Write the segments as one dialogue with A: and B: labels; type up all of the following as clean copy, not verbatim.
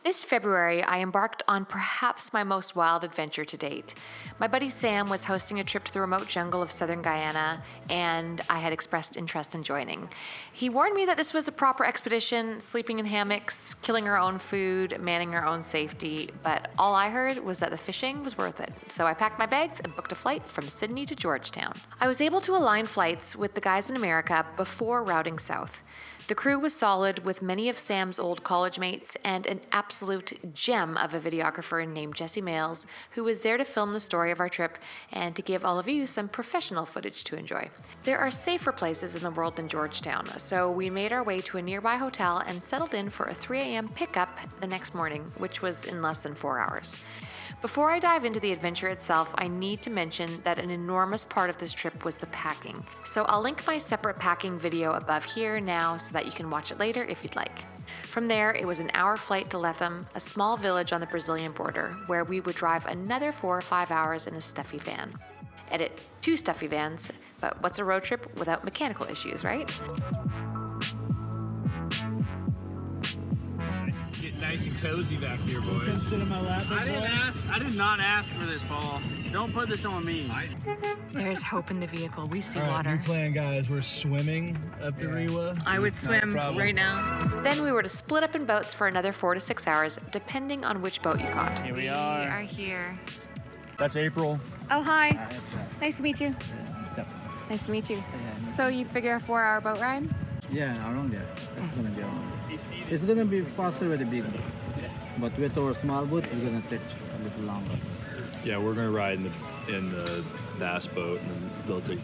A: This February, I embarked on perhaps my most wild adventure to date. My buddy Sam was hosting a trip to the remote jungle of Southern Guyana, and I had expressed interest in joining. He warned me that this was a proper expedition, sleeping in hammocks, killing our own food, manning our own safety, but all I heard was that the fishing was worth it. So I packed my bags and booked a flight from Sydney to Georgetown. I was able to align flights with the guys in America before routing south. The crew was solid, with many of Sam's old college mates and an absolute gem of a videographer named Jesse Males, who was there to film the story of our trip and to give all of you some professional footage to enjoy. There are safer places in the world than Georgetown, so we made our way to a nearby hotel and settled in for a 3 a.m. pickup the next morning, which was in less than 4 hours. Before I dive into the adventure itself, I need to mention that an enormous part of this trip was the packing. So I'll link my separate packing video above here now so that you can watch it later if you'd like. From there, it was an hour flight to Lethem, a small village on the Brazilian border, where we would drive another 4 or 5 hours in a stuffy van. Edit, 2 stuffy vans, but what's a road trip without mechanical issues, right?
B: Nice and cozy back here, boys.
C: Come sit in my lap,
B: I did not ask for this, Paul. Don't put this on me.
A: There's hope in the vehicle. We see
C: All right,
A: water.
C: new plan, guys. We're swimming up the Rewa.
A: I would swim right now. Then we were to split up in boats for another 4 to 6 hours, depending on which boat you caught.
C: Here we
A: We
C: are.
A: are here.
C: That's April.
D: Oh, hi. Nice to meet you. Nice to meet you. So you figure a 4-hour boat ride?
E: Yeah, around there. That's gonna be around. It's gonna be faster with the big boat, but with our small boat, it's gonna take a little longer.
C: Yeah, we're gonna ride in the bass boat, and then they'll take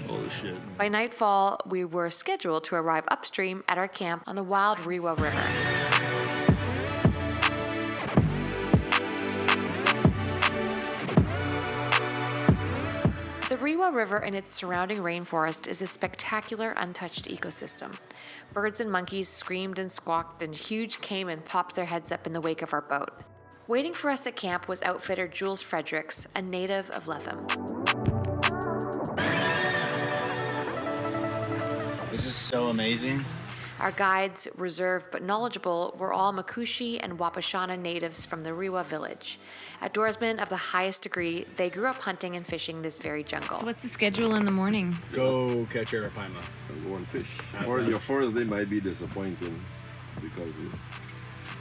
C: all the shit.
A: By nightfall, we were scheduled to arrive upstream at our camp on the wild Rewa River. The Rewa River and its surrounding rainforest is a spectacular, untouched ecosystem. Birds and monkeys screamed and squawked, and huge caiman popped their heads up in the wake of our boat. Waiting for us at camp was outfitter Jules Fredericks, a native of Lethem.
B: This is so amazing.
A: Our guides, reserved but knowledgeable, were all Makushi and Wapashana natives from the Rewa village. Outdoorsmen of the highest degree, they grew up hunting and fishing this very jungle.
D: So what's the schedule in the morning?
C: Go catch arapaima.
F: And go and fish. Or your first day might be disappointing because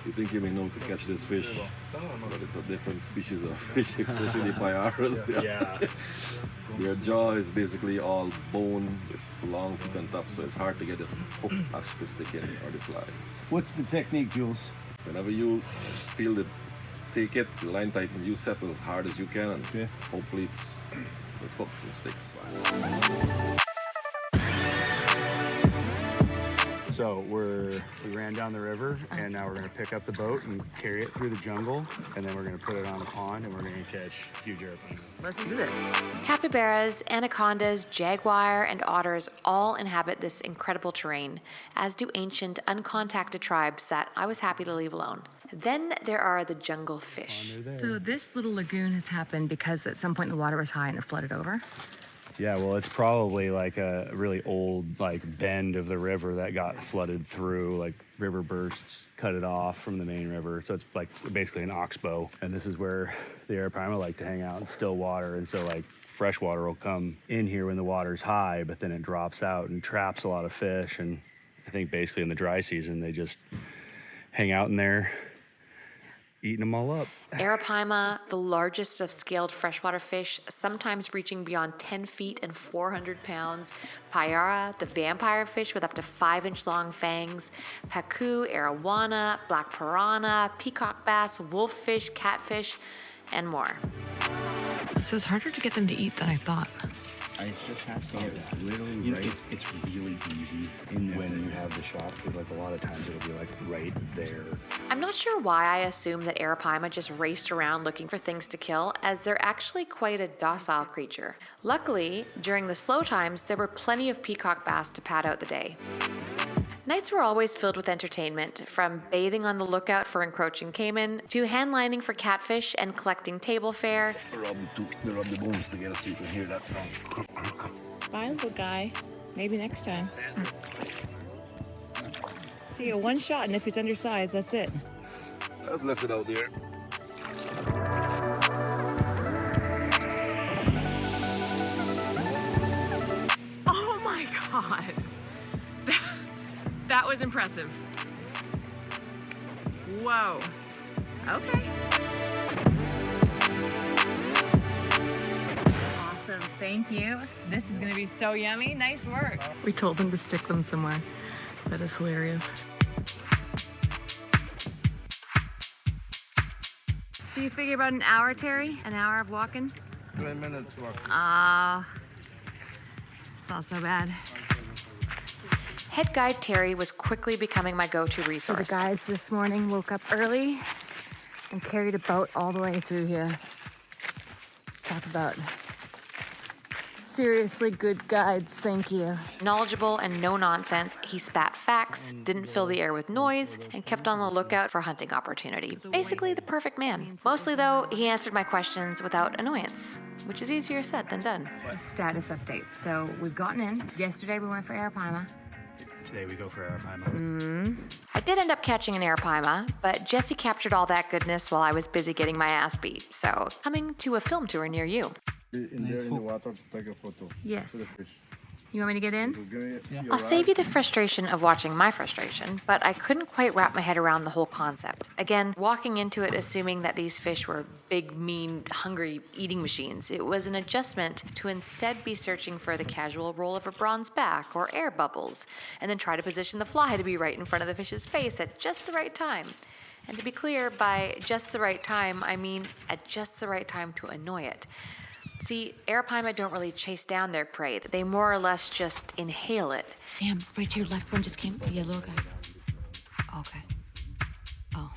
F: you think you may know to catch this fish, but it's a different species of fish, especially paiaras.
C: Yeah.
F: Their jaw is basically all bone with long teeth on top, so it's hard to get the hook actually stick in or the fly.
E: What's the technique, Jules?
F: Whenever you feel it, take it, the line tighten, you set as hard as you can, and hopefully it hooks and sticks.
G: So we ran down the river, and now we're gonna pick up the boat and carry it through the jungle, and then we're gonna put it on a pond, and we're gonna catch huge arapaima.
A: Let's do this. Capybaras, anacondas, jaguar, and otters all inhabit this incredible terrain, as do ancient, uncontacted tribes that I was happy to leave alone. Then there are the jungle fish.
D: So this little lagoon has happened because at some point the water was high and it flooded over?
G: Yeah, well, it's probably like a really old bend of the river that got flooded through, like river bursts cut it off from the main river. So it's like basically an oxbow. And this is where the arapaima like to hang out in still water. And so fresh water will come in here when the water's high, but then it drops out and traps a lot of fish. And I think basically in the dry season, they just hang out in there, eating them all up.
A: Arapaima, the largest of scaled freshwater fish, sometimes reaching beyond 10 feet and 400 pounds. Payara, the vampire fish with up to 5-inch long fangs. Pacu, arowana, black piranha, peacock bass, wolffish, catfish, and more.
D: So it's harder to get them to eat than I thought.
G: I just have to get literally it's really easy when you have the shot, because a lot of times it'll be right there.
A: I'm not sure why I assumed that arapaima just raced around looking for things to kill, as they're actually quite a docile creature. Luckily, during the slow times, there were plenty of peacock bass to pad out the day. Nights were always filled with entertainment, from bathing on the lookout for encroaching caiman, to handlining for catfish and collecting table fare.
F: Rub the bones together so you can hear that sound.
D: Bye, little guy. Maybe next time. So you get one shot, and if it's undersized, that's it.
F: Let's left it out there.
A: Oh my God. That was impressive. Whoa. Okay.
D: Awesome. Thank you. This is going to be so yummy. Nice work.
A: We told them to stick them somewhere. That is hilarious.
D: So you figure about an hour, Terry? An hour of walking?
E: 20 minutes walk.
D: It's not so bad.
A: Head guide Terry was quickly becoming my go-to
D: So
A: resource.
D: the guys this morning woke up early and carried a boat all the way through here. Talk about seriously good guides, thank you.
A: Knowledgeable and no nonsense, he spat facts, didn't fill the air with noise, and kept on the lookout for hunting opportunity. Basically the perfect man. Mostly though, he answered my questions without annoyance, which is easier said than done.
D: Status update. So we've gotten in. Yesterday we went for Arapaima.
G: Today we go for Arapaima.
A: I did end up catching an arapaima, but Jesse captured all that goodness while I was busy getting my ass beat. So, coming to a film tour near you.
E: In there in the water to take a photo.
D: Yes.
E: Fish.
D: You want me to get in?
A: I'll save you the frustration of watching my frustration, but I couldn't quite wrap my head around the whole concept. Again, walking into it assuming that these fish were big, mean, hungry eating machines, it was an adjustment to instead be searching for the casual roll of a bronze back or air bubbles, and then try to position the fly to be right in front of the fish's face at just the right time. And to be clear, by just the right time, I mean at just the right time to annoy it. See, arapaima don't really chase down their prey. They more or less just inhale it.
D: Sam, right to your left one just came. The yellow guy. Okay. Oh.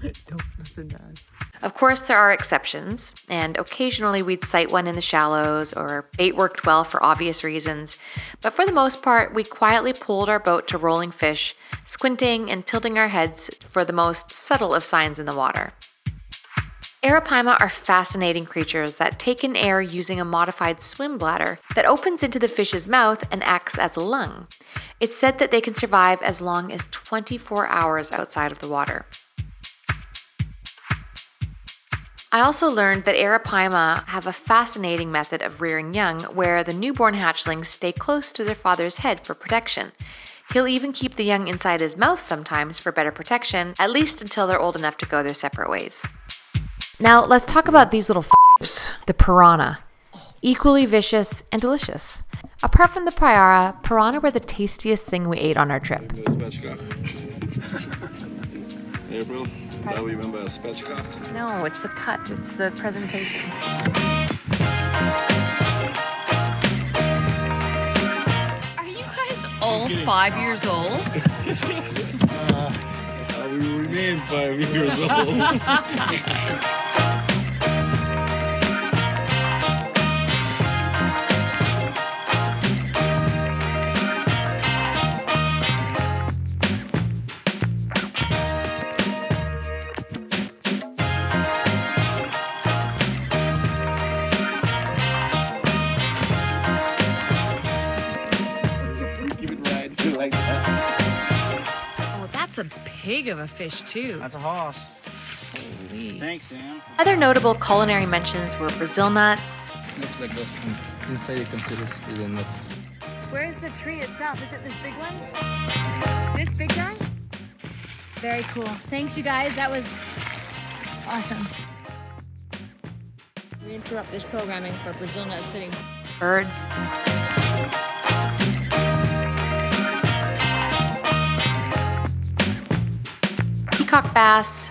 D: Don't listen to us.
A: Of course, there are exceptions, and occasionally we'd sight one in the shallows, or bait worked well for obvious reasons. But for the most part, we quietly pulled our boat to rolling fish, squinting and tilting our heads for the most subtle of signs in the water. Arapaima are fascinating creatures that take in air using a modified swim bladder that opens into the fish's mouth and acts as a lung. It's said that they can survive as long as 24 hours outside of the water. I also learned that arapaima have a fascinating method of rearing young where the newborn hatchlings stay close to their father's head for protection. He'll even keep the young inside his mouth sometimes for better protection, at least until they're old enough to go their separate ways. Now, let's talk about these little f***ers, the piranha. Equally vicious and delicious. Apart from the piranha were the tastiest thing we ate on our trip.
F: April, now we remember a spatchcock.
A: No, it's the cut. It's the presentation.
D: Are you guys all 5 years old?
F: We remain 5 years old. Keep it right like that.
D: Oh, that's a pig of a fish, too.
E: That's a horse.
D: Holy.
E: Thanks, Sam.
A: Other notable culinary mentions were Brazil nuts,
E: Looks like this. Inside you can see the nuts.
D: Where's the tree itself? Is it this big one? This big guy? Very cool. Thanks, you guys. That was awesome. We interrupt this programming for Brazil nut sitting.
A: birds, peacock bass,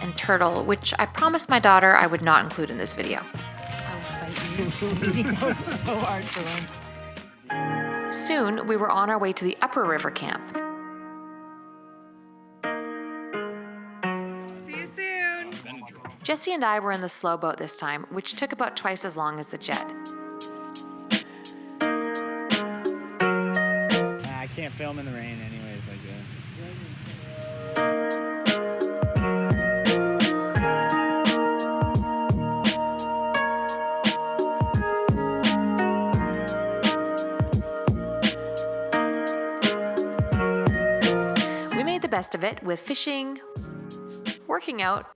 A: and turtle, which I promised my daughter I would not include in this video.
D: I'll fight you. He goes so hard for them.
A: Soon, we were on our way to the Upper River camp.
D: See you soon.
A: Jesse and I were in the slow boat this time, which took about twice as long as the jet.
B: I can't film in the rain anyways, I guess.
A: best of it with fishing, working out,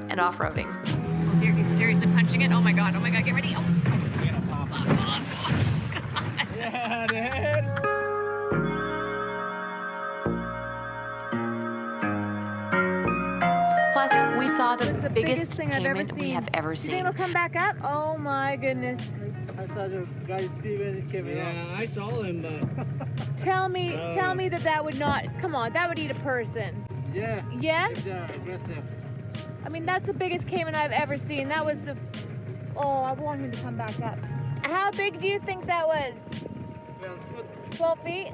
A: and off-roading. Oh dear, he's seriously punching it. Oh my god, get ready. Oh.
B: Yeah, Dad.
A: Plus, we saw the
D: The
A: biggest
D: thing I've ever
A: caiman we
D: seen.
A: have ever
D: You think
A: seen.
D: it'll come back up? Oh my goodness.
E: I saw the guys see when it came
B: Yeah, I saw him, but
D: Tell me that would not, come on, that would eat a person.
E: Yeah.
D: Yeah?
E: They're aggressive.
D: I mean, that's the biggest caiman I've ever seen. That was, oh, I want him to come back up. How big do you think that was?
E: 12 foot.
D: 12 feet?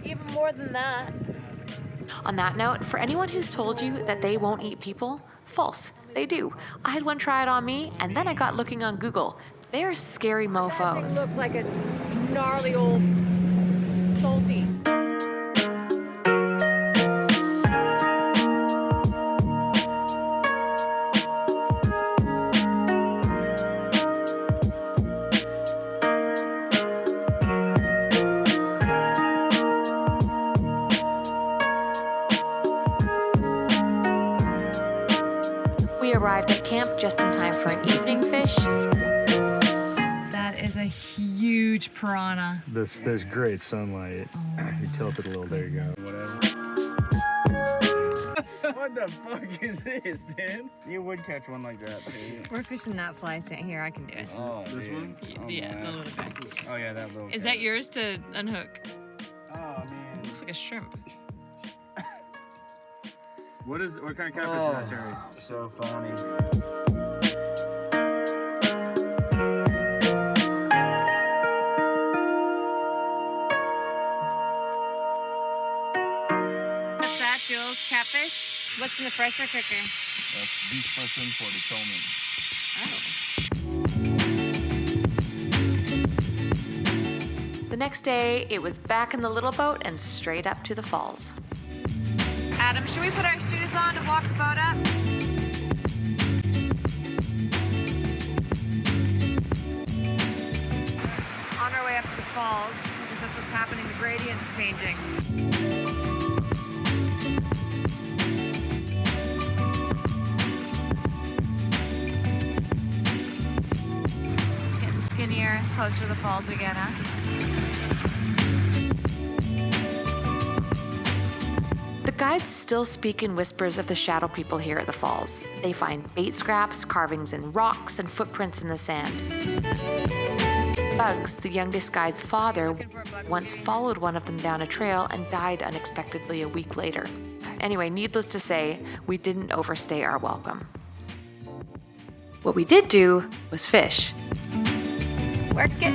D: Even more than that.
A: On that note, for anyone who's told you that they won't eat people, false. They do. I had one try it on me, and then I got looking on Google. They're scary
D: That thing
A: mofos.
D: looked like a gnarly old salty.
A: We arrived at camp just in time for an evening fish.
D: That is a huge piranha.
G: There's great sunlight. You tilt it a little. There you go.
B: what the fuck is this, dude? You would catch one like that, dude.
A: We're fishing that fly stand here. I can do it.
B: Oh, this one?
A: Yeah, the little guy.
B: Oh yeah, that little.
A: Is
B: guy.
A: that yours to unhook?
B: Oh man.
A: Looks like a shrimp.
B: What kind of catfish is that, Terry? So funny.
D: What's that, Jules? Catfish? What's in the pressure cooker?
F: That's beef person for the salmon.
A: The next day, it was back in the little boat and straight up to the falls. Adam, should we put our shoes on to walk the boat up?
D: On our way up to the falls, because that's what's happening. The gradient's changing.
A: It's getting skinnier, closer to the falls we get, huh? The guides still speak in whispers of the shadow people here at the falls. They find bait scraps, carvings in rocks, and footprints in the sand. Bugs, the youngest guide's father, once followed one of them down a trail and died unexpectedly a week later. Anyway, needless to say, we didn't overstay our welcome. What we did do was fish.
D: Work it.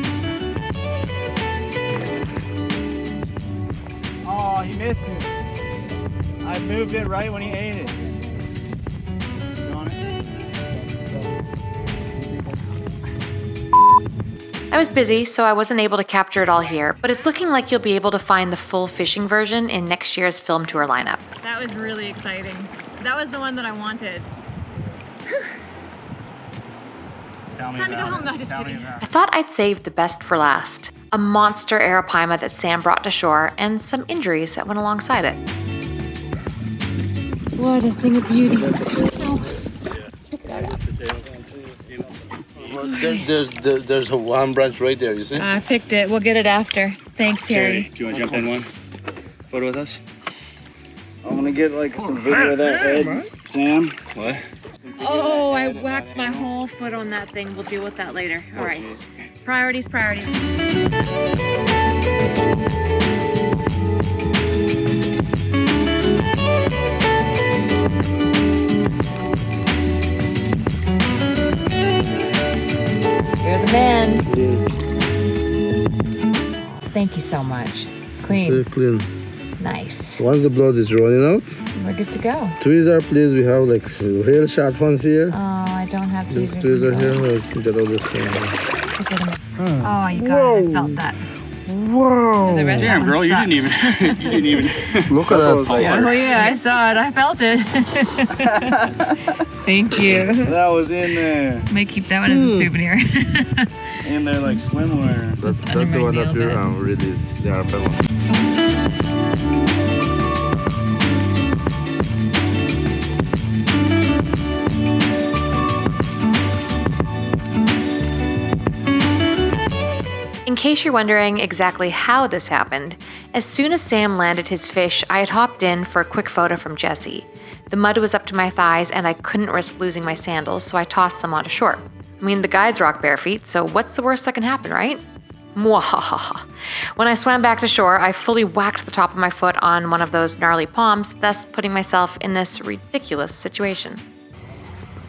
B: Oh, he missed it. I moved it right when he ate it. On it.
A: I was busy, so I wasn't able to capture it all here, but it's looking like you'll be able to find the full fishing version in next year's film tour lineup.
D: That was really exciting. That was the one that I wanted.
B: Tell me
D: Time to go
B: about
D: home.
B: it.
D: No, just
B: Tell me
D: kidding.
B: about
A: I thought I'd save the best for last. A monster arapaima that Sam brought to shore and some injuries that went alongside it. What a thing of beauty.
H: There's a one branch right there, you see?
D: I picked it. We'll get it after. Thanks, Terry.
B: Do you want to jump in one photo with us? I want to get like some video of that head. Sam? What?
D: Oh, I whacked my whole foot on that thing. We'll deal with that later. All right. Priorities.
A: You're the man. Thank you so much. Clean.
H: Clean.
A: Nice.
H: Once the blood is running out,
A: We're good to go.
H: tweezer please. We have like some real sharp ones here.
A: Oh, I don't have
H: This
A: tweezers.
H: tweezer here, we'll get all this.
A: Oh, you got it. I felt that.
H: Whoa!
A: The rest
B: Damn,
A: of them
B: girl, you
A: sucked.
B: didn't even.
H: Look at that power.
D: Oh yeah, I saw it. I felt it. Thank you.
B: That was in there.
D: May keep that one as a souvenir.
B: in their like swimwear.
H: That's the one that we released. The RFL one.
A: In case you're wondering exactly how this happened, as soon as Sam landed his fish, I had hopped in for a quick photo from Jesse. The mud was up to my thighs and I couldn't risk losing my sandals, so I tossed them onto shore. I mean, the guides rock bare feet, so what's the worst that can happen, right? Mwahaha. When I swam back to shore, I fully whacked the top of my foot on one of those gnarly palms, thus putting myself in this ridiculous situation.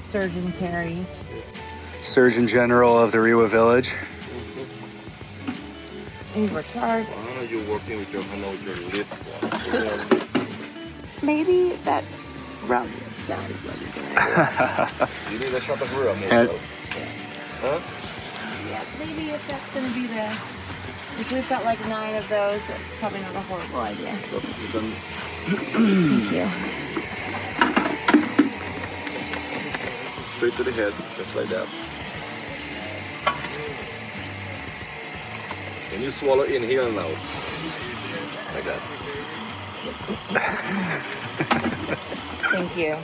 D: Surgeon Terry.
G: Surgeon General of the Rewa Village.
D: He works hard.
F: Why are you working with your hand out your lip?
D: Maybe that rum sounded really good.
F: You need a shot of rum.
G: And-
F: Huh?
D: Yeah, maybe if that's gonna be the... If we've got like 9 of those, it's probably not a horrible idea. Thank you.
F: Straight to the head, just like that. When you swallow, inhale now. Like that.
D: Thank you.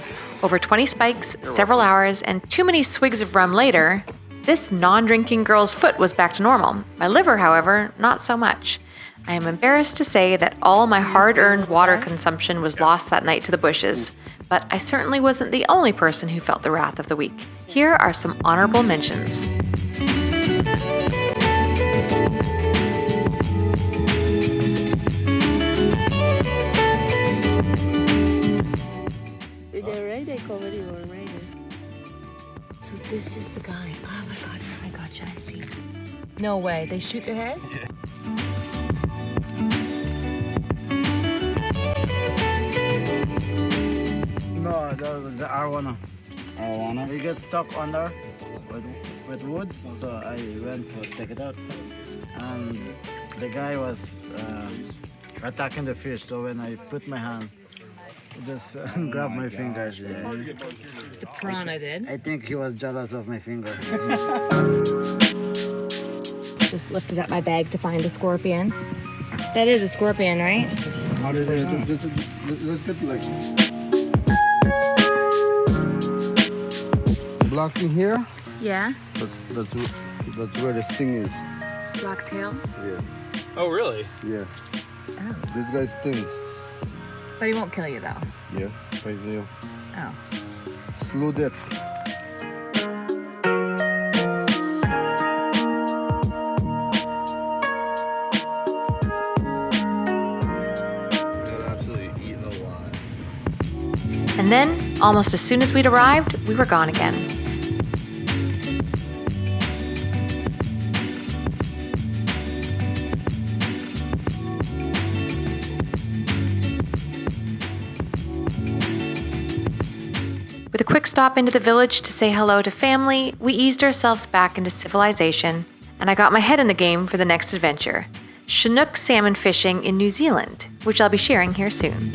A: Over 20 spikes, several hours, and too many swigs of rum later, this non-drinking girl's foot was back to normal. My liver, however, not so much. I am embarrassed to say that all my hard-earned water consumption was lost that night to the bushes, but I certainly wasn't the only person who felt the wrath of the week. Here are some honorable mentions.
D: So this is the guy. Oh my god, I see. No way, they shoot their heads? Yeah.
E: No, that was the arowana.
B: Arowana?
E: We get stuck under with woods, so I went to take it out. And the guy was attacking the fish, so when I put my hand, it just grabbed my fingers. Yeah.
D: The piranha did.
E: I think he was jealous of my finger.
D: Just lifted up my bag to find a scorpion. That is a scorpion, right?
H: How did they let's get like black thing here.
D: Yeah.
H: That's where the sting is.
D: Blacktail.
H: Yeah.
C: Oh, really?
H: Yeah.
D: Oh.
H: This guy stings.
D: But he won't kill you though.
H: Yeah. Poison.
D: Oh.
H: Slow death.
A: And then, almost as soon as we'd arrived, we were gone again. With a quick stop into the village to say hello to family, we eased ourselves back into civilization, and I got my head in the game for the next adventure, Chinook salmon fishing in New Zealand, which I'll be sharing here soon.